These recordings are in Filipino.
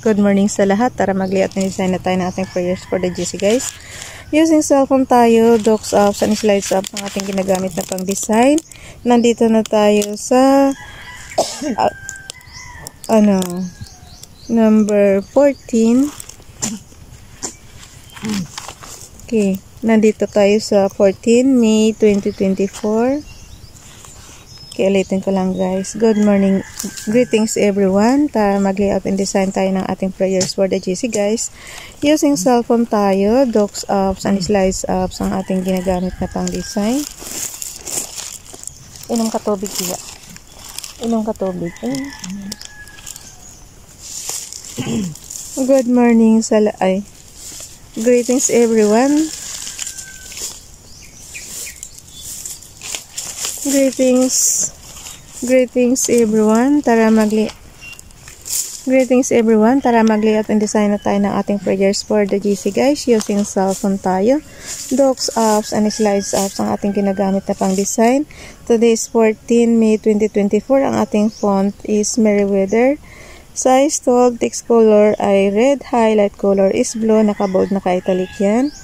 Good morning sa lahat. Tara mag-layout na design na tayo ng ating prayers for the GC guys. Using cellphone tayo, docs apps and slides up ang ating ginagamit na pang design. Nandito na tayo sa number 14. Okay, nandito tayo sa 14 May 2024. Okay, ulitin ko lang guys. Good morning. Greetings everyone. Tara mag-layout and design tayo ng ating prayers for the GC guys. Using cellphone tayo, docs apps and slides apps ang ating ginagamit na pang design. Inom ka tubig kaya. Inom ka tubig. Good morning sa greetings everyone. Greetings everyone. Tara mag-layout and design na tayo ng ating prayers for the GC guys. Using cellphone tayo, docs apps and slides apps ang ating ginagamit na pang design. Today is 14 May 2024. Ang ating font is Meriwether. Size 12, text color ay red, highlight color is blue, naka-bold, naka-italic yan.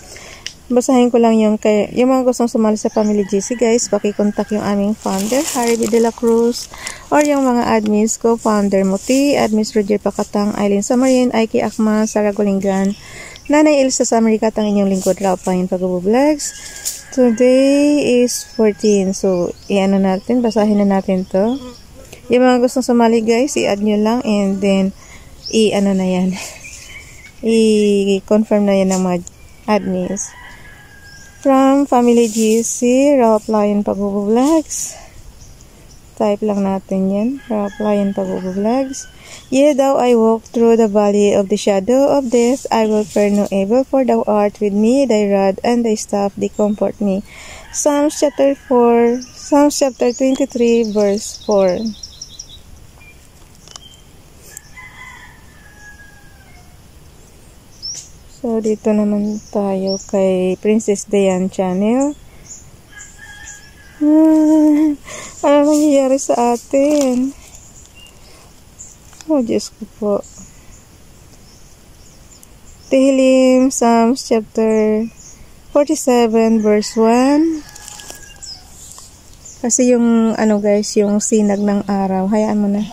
Basahin ko lang yung mga gustong sumali sa Family GC guys, pakikontak yung aming founder, Harry B. De La Cruz, or yung mga admins ko, founder Muti, admins Roger Pacatang, Aileen Samarin, Aiki Akma, Sarah Gulingan, Nanay Elsa Samarikat, ang inyong lingkod, Raupahin Pag-Vlogs. Today is 14, so basahin na natin to. Yung mga gustong sumali guys, i-add nyo lang and then i-confirm na yan ng mga admins. From Family GC, Ralph Lion Pag-Vlogs. Type lang natin yan. Ralph Lion Pag-Vlogs. Yea, though I walk through the valley of the shadow of death, I will fear no evil, for thou art with me, thy rod and thy staff, they comfort me. Psalms chapter 23, verse 4. So, dito naman tayo kay Princess Diane Channel. Ano nangyayari sa atin? Oh, Diyos ko po. Tehillim, Psalms chapter 47, verse 1. Kasi yung, guys, yung sinag ng araw. Hayaan mo na.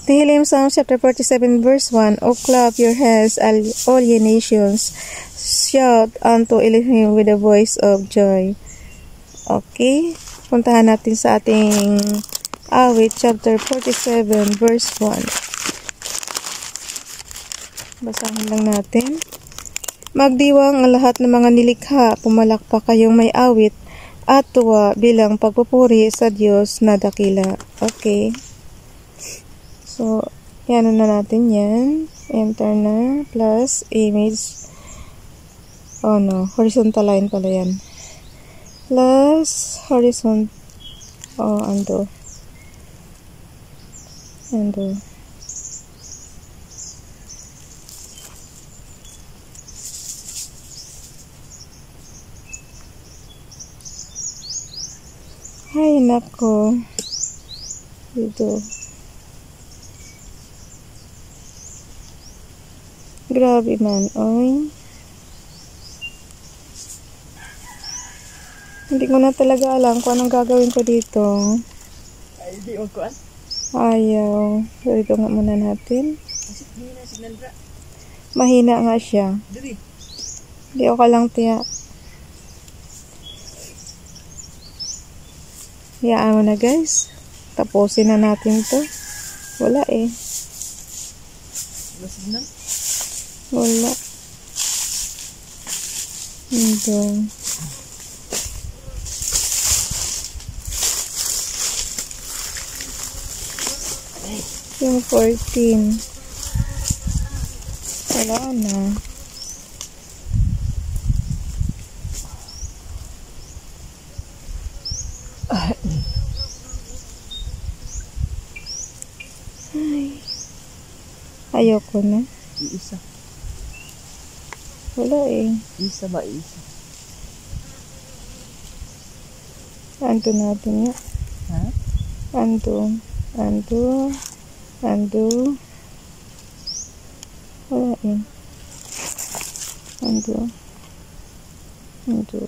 Tehillim, Psalms chapter 47, verse 1. O clap your hands, all ye nations. Shout unto Elohim with a voice of joy. Okay. Puntahan natin sa ating awit, chapter 47, verse 1. Basahin lang natin. Magdiwang ang lahat ng mga nilikha. Pumalakpak kayong may awit at tuwa bilang pagpupuri sa Diyos na dakila. Okay. So, yan na natin yan. Enter na. Plus, image. Oh no. Horizontal line pala yan. Plus, horizontal. Oh, undo. Undo. Ay, nako. Dito. Grabe man, oy. Hindi ko na talaga alam kung anong gagawin ko dito. Ay, di mo kuan? Ayaw. So, ito nga muna natin. Mahina nga siya. Hindi ko lang tiya. Hayaan mo na guys. Tapusin na natin to. Wala eh. Wala. Ito. Yung 14. Wala na. Ay. Ayoko na. Isa. Wala eh. Isa ba isa? Ando natin nga. Ha? Ando. eh. Undo. Undo.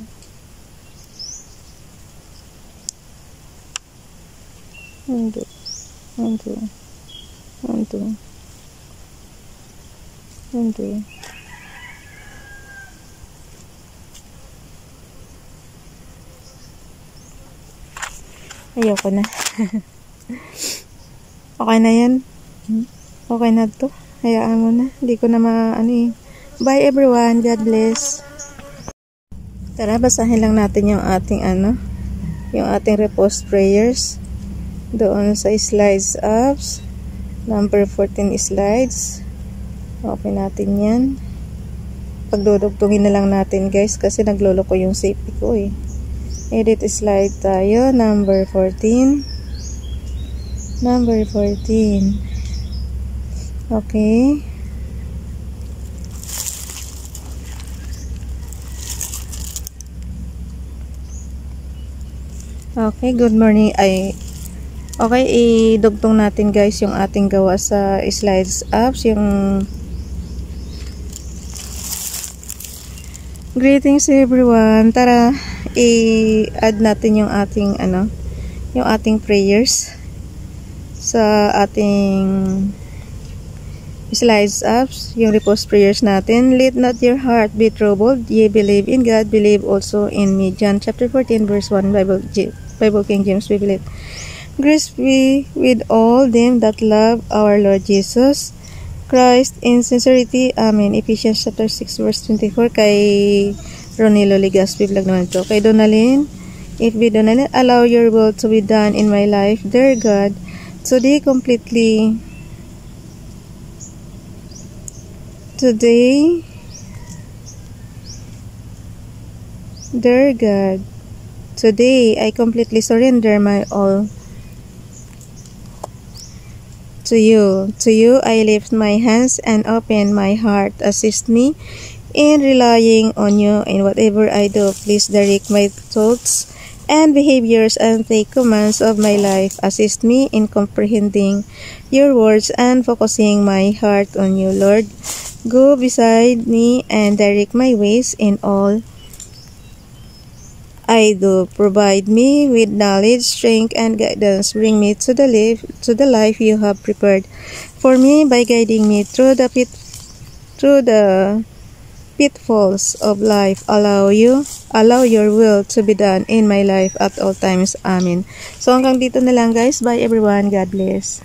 Undo. Undo. Undo. Undo. Ayoko na. Okay na yan. Okay na to. Hayaan mo na. Hindi ko na ano eh. Bye everyone. God bless. Tara, basahin lang natin yung ating yung ating repost prayers. Doon sa slides apps. Number 14 slides. Open natin yan. Pagdudugtungin na lang natin guys kasi nagloloko yung safety ko eh. Edit slide tayo. Number 14. Number 14. Okay. Okay, good morning. Okay, idugtong natin guys yung ating gawa sa slides apps. Yung greetings everyone. Tara, i-add natin yung ating yung ating prayers sa ating slides apps, yung repost prayers natin. Let not your heart be troubled, ye believe in God, believe also in me. John chapter 14 verse 1, Bible King James Bible. Grace be with all them that love our Lord Jesus Christ in sincerity. Amen. Ephesians chapter 6 verse 24 kay Ronilo Ligaspi vlog naman to. Kay Donalyn, if be Donalyn, allow your will to be done in my life, dear God, today completely. Today, dear God, today I completely surrender my all to you. To you I lift my hands and open my heart. Assist me in relying on you in whatever I do. Please direct my thoughts and behaviors and take commands of my life. Assist me in comprehending your words and focusing my heart on you, Lord. Go beside me and direct my ways in all I do. Provide me with knowledge, strength, and guidance. Bring me to the life you have prepared for me by guiding me through the pitfalls of life. Allow your will to be done in my life at all times. Amen. So hanggang dito na lang guys. Bye everyone. God bless.